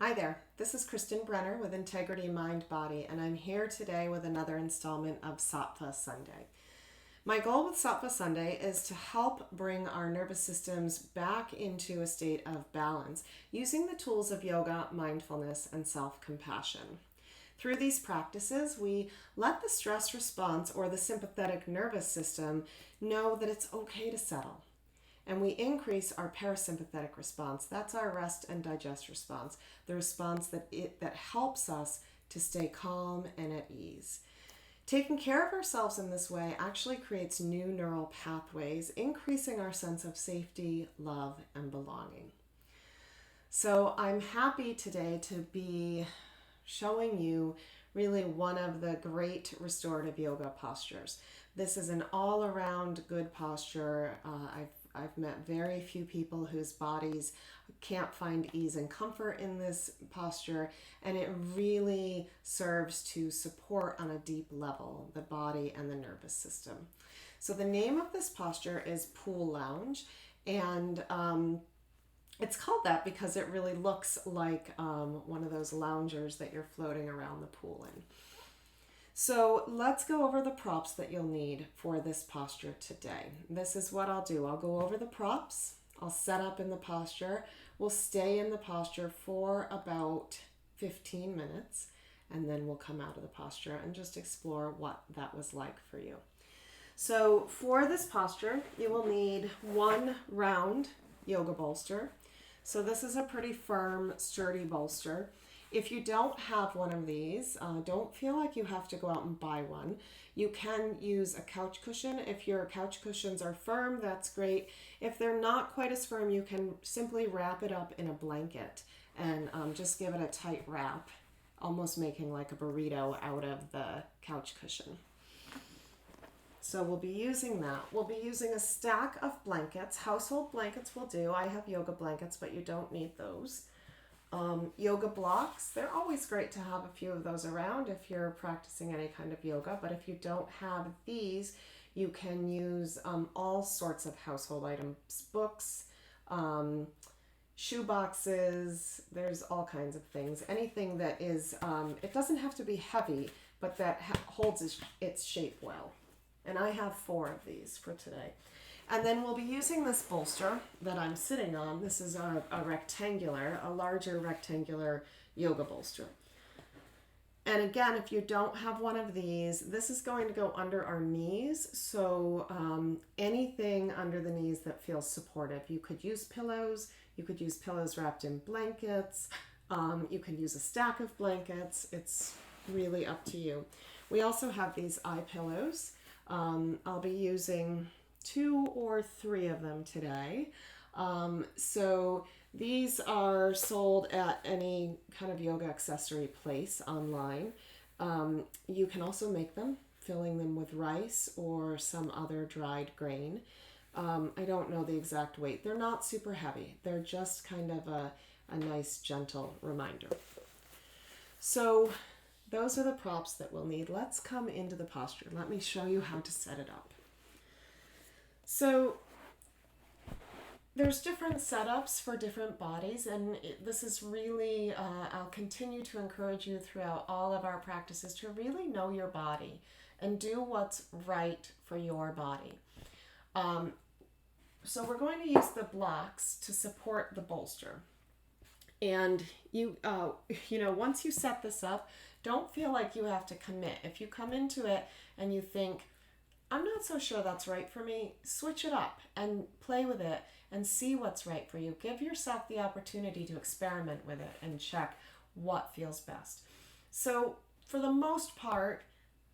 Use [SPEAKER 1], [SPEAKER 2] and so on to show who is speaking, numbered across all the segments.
[SPEAKER 1] Hi there, this is Kristen Brenner with Integrity Mind Body, and I'm here today with another installment of Sattva Sunday. My goal with Sattva Sunday is to help bring our nervous systems back into a state of balance using the tools of yoga, mindfulness, and self-compassion. Through these practices, we let the stress response or the sympathetic nervous system know that it's okay to settle. And we increase our parasympathetic response. That's our rest and digest response, the response that helps us to stay calm and at ease. Taking care of ourselves in this way actually creates new neural pathways, increasing our sense of safety, love, and belonging. So I'm happy today to be showing you really one of the great restorative yoga postures. This is an all-around good posture. I've met very few people whose bodies can't find ease and comfort in this posture, and it really serves to support on a deep level the body and the nervous system. So the name of this posture is Pool Lounge, and it's called that because it really looks like one of those loungers that you're floating around the pool in. So let's go over the props that you'll need for this posture today. This is what I'll do. I'll go over the props. I'll set up in the posture. We'll stay in the posture for about 15 minutes, and then we'll come out of the posture and just explore what that was like for you. So for this posture, you will need one round yoga bolster. So this is a pretty firm, sturdy bolster. If you don't have one of these, don't feel like you have to go out and buy one. You can use a couch cushion. If your couch cushions are firm, that's great. If they're not quite as firm, you can simply wrap it up in a blanket and just give it a tight wrap, almost making like a burrito out of the couch cushion. So we'll be using that. We'll be using a stack of blankets. Household blankets will do. I have yoga blankets, but you don't need those. Yoga blocks, they're always great to have a few of those around if you're practicing any kind of yoga, but if you don't have these, you can use all sorts of household items, books, shoe boxes, there's all kinds of things. Anything that is, it doesn't have to be heavy, but that holds its shape well. And I have 4 of these for today. And then we'll be using this bolster that I'm sitting on. This is a larger rectangular yoga bolster. And again, if you don't have one of these, this is going to go under our knees. So anything under the knees that feels supportive. You could use pillows. You could use pillows wrapped in blankets. You can use a stack of blankets. It's really up to you. We also have these eye pillows. I'll be using 2 or 3 of them today. So these are sold at any kind of yoga accessory place online. You can also make them, filling them with rice or some other dried grain. I don't know the exact weight. They're not super heavy. They're just kind of a nice, gentle reminder. So those are the props that we'll need. Let's come into the posture. Let me show you how to set it up. So there's different setups for different bodies, and this is really, I'll continue to encourage you throughout all of our practices to really know your body and do what's right for your body. So we're going to use the blocks to support the bolster. And once you set this up, don't feel like you have to commit. If you come into it and you think, I'm not so sure that's right for me, switch it up and play with it and see what's right for you. Give yourself the opportunity to experiment with it and check what feels best. So for the most part,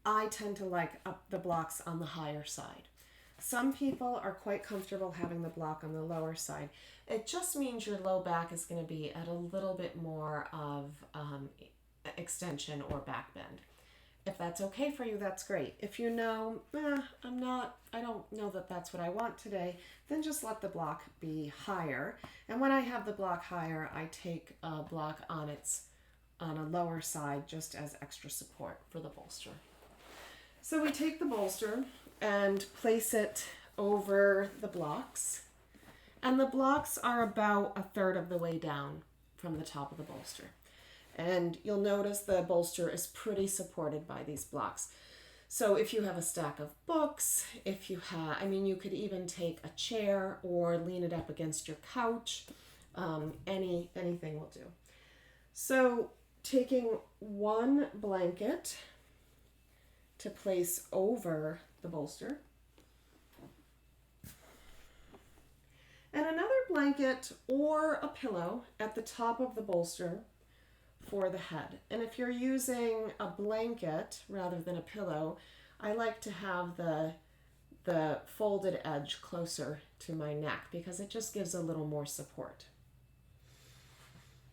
[SPEAKER 1] I tend to like the blocks on the higher side. Some people are quite comfortable having the block on the lower side. It just means your low back is going to be at a little bit more of extension or back bend. If that's okay for you, that's great. If you know, I don't know that that's what I want today, then just let the block be higher. And when I have the block higher, I take a block on a lower side just as extra support for the bolster. So we take the bolster and place it over the blocks. And the blocks are about a third of the way down from the top of the bolster. And you'll notice the bolster is pretty supported by these blocks. So if you have a stack of books, if you have, you could even take a chair or lean it up against your couch. Anything will do. So taking one blanket to place over the bolster, and another blanket or a pillow at the top of the bolster for the head. And if you're using a blanket rather than a pillow, I like to have the folded edge closer to my neck because it just gives a little more support.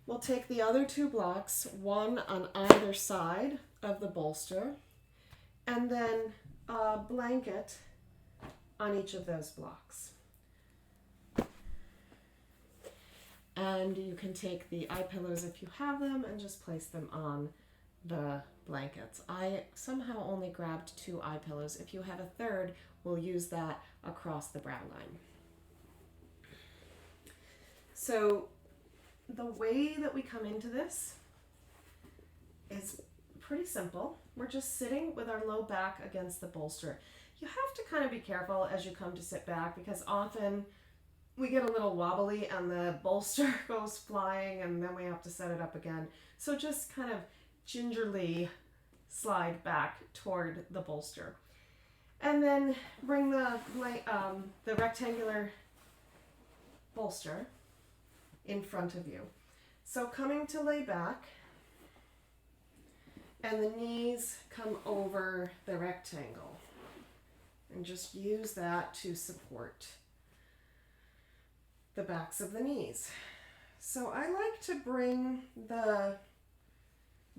[SPEAKER 1] We'll take the other two blocks, one on either side of the bolster, and then a blanket on each of those blocks. And you can take the eye pillows if you have them and just place them on the blankets. I somehow only grabbed 2 eye pillows. If you have a third, we'll use that across the brow line. So the way that we come into this is pretty simple. We're just sitting with our low back against the bolster. You have to kind of be careful as you come to sit back because often we get a little wobbly and the bolster goes flying and then we have to set it up again. So just kind of gingerly slide back toward the bolster. And then bring the rectangular bolster in front of you. So coming to lay back, and the knees come over the rectangle. And just use that to support the backs of the knees. So I like to bring the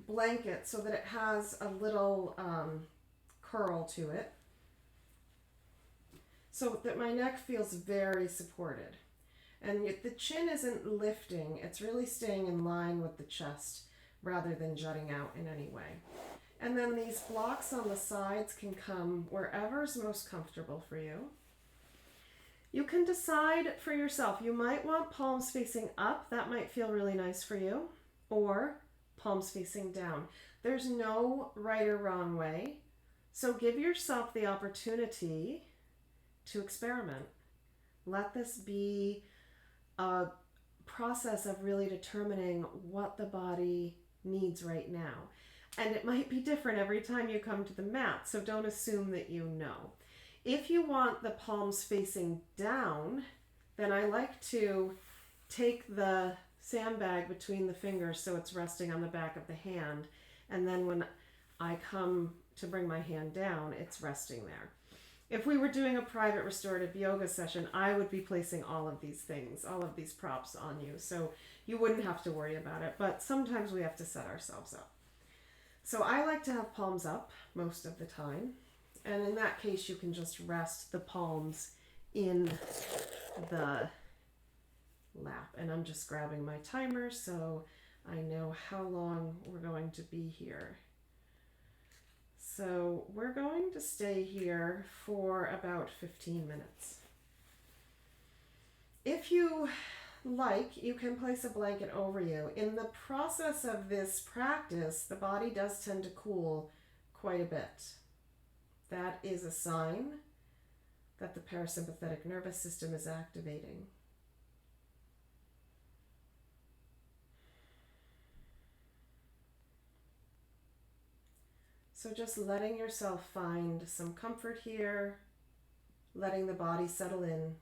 [SPEAKER 1] blanket so that it has a little curl to it, so that my neck feels very supported. And the chin isn't lifting, it's really staying in line with the chest rather than jutting out in any way. And then these blocks on the sides can come wherever's most comfortable for you. You can decide for yourself. You might want palms facing up, that might feel really nice for you, or palms facing down. There's no right or wrong way, so give yourself the opportunity to experiment. Let this be a process of really determining what the body needs right now. And it might be different every time you come to the mat, so don't assume that you know. If you want the palms facing down, then I like to take the sandbag between the fingers so it's resting on the back of the hand, and then when I come to bring my hand down, it's resting there. If we were doing a private restorative yoga session, I would be placing all of these things, all of these props on you, so you wouldn't have to worry about it, but sometimes we have to set ourselves up. So I like to have palms up most of the time, and in that case you can just rest the palms in the lap. And I'm just grabbing my timer so I know how long we're going to be here. So we're going to stay here for about 15 minutes. If you like, you can place a blanket over you. In the process of this practice, the body does tend to cool quite a bit. That is a sign that the parasympathetic nervous system is activating. So just letting yourself find some comfort here, letting the body settle in.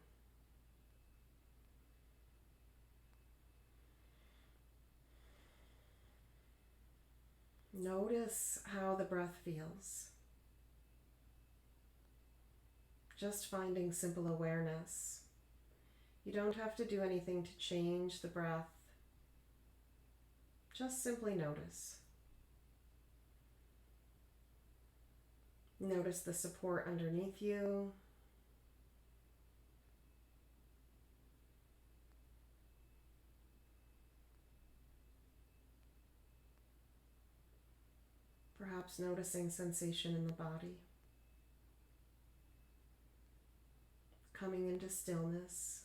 [SPEAKER 1] Notice how the breath feels. Just finding simple awareness. You don't have to do anything to change the breath. Just simply notice. Notice the support underneath you. Perhaps noticing sensation in the body. Coming into stillness.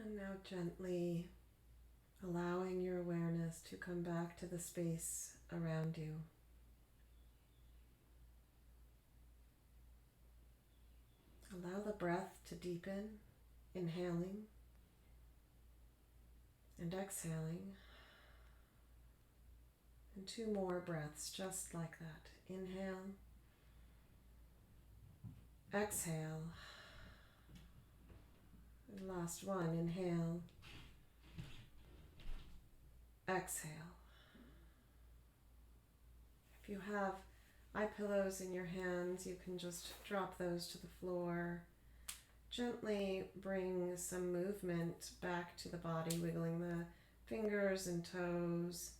[SPEAKER 1] And now gently allowing your awareness to come back to the space around you. Allow the breath to deepen, inhaling and exhaling. And 2 more breaths just like that. Inhale, exhale. And last one, inhale, exhale. If you have eye pillows in your hands, you can just drop those to the floor. Gently bring some movement back to the body, wiggling the fingers and toes,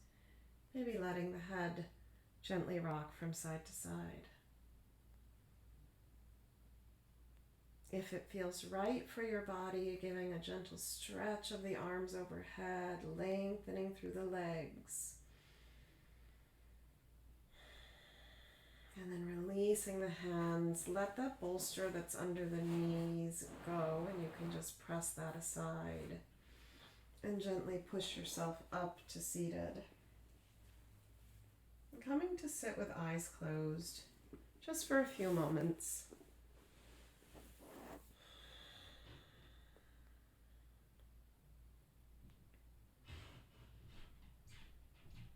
[SPEAKER 1] maybe letting the head gently rock from side to side. If it feels right for your body, giving a gentle stretch of the arms overhead, lengthening through the legs. And then releasing the hands. Let that bolster that's under the knees go, and you can just press that aside. And gently push yourself up to seated. Coming to sit with eyes closed, just for a few moments.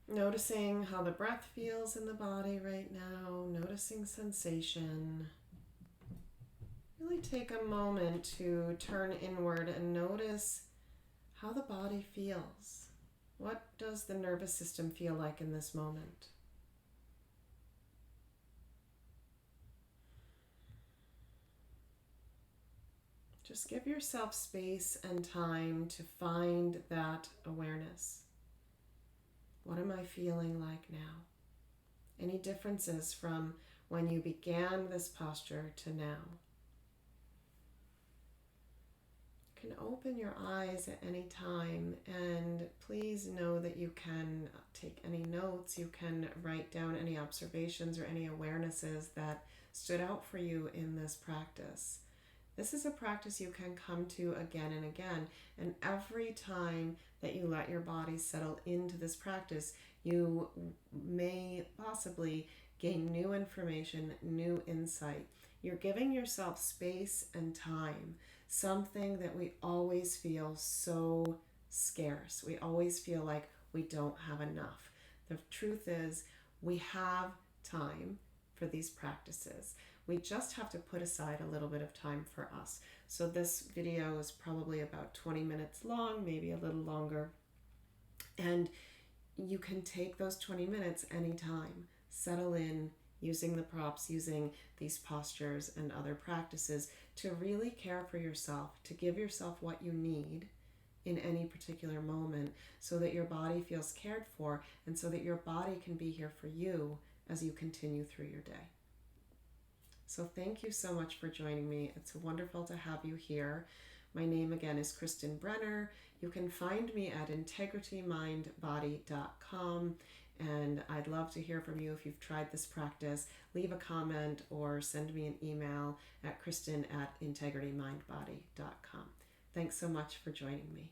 [SPEAKER 1] Noticing how the breath feels in the body right now, noticing sensation. Really take a moment to turn inward and notice how the body feels. What does the nervous system feel like in this moment? Just give yourself space and time to find that awareness. What am I feeling like now? Any differences from when you began this posture to now? You can open your eyes at any time, and please know that you can take any notes, you can write down any observations or any awarenesses that stood out for you in this practice. This is a practice you can come to again and again, and every time that you let your body settle into this practice, you may possibly gain new information, new insight. You're giving yourself space and time, something that we always feel so scarce. We always feel like we don't have enough. The truth is, we have time for these practices. We just have to put aside a little bit of time for us. So this video is probably about 20 minutes long, maybe a little longer. And you can take those 20 minutes anytime. Settle in using the props, using these postures and other practices to really care for yourself, to give yourself what you need in any particular moment so that your body feels cared for and so that your body can be here for you as you continue through your day. So thank you so much for joining me. It's wonderful to have you here. My name again is Kristen Brenner. You can find me at integritymindbody.com, and I'd love to hear from you if you've tried this practice. Leave a comment or send me an email at kristen@integritymindbody.com. Thanks so much for joining me.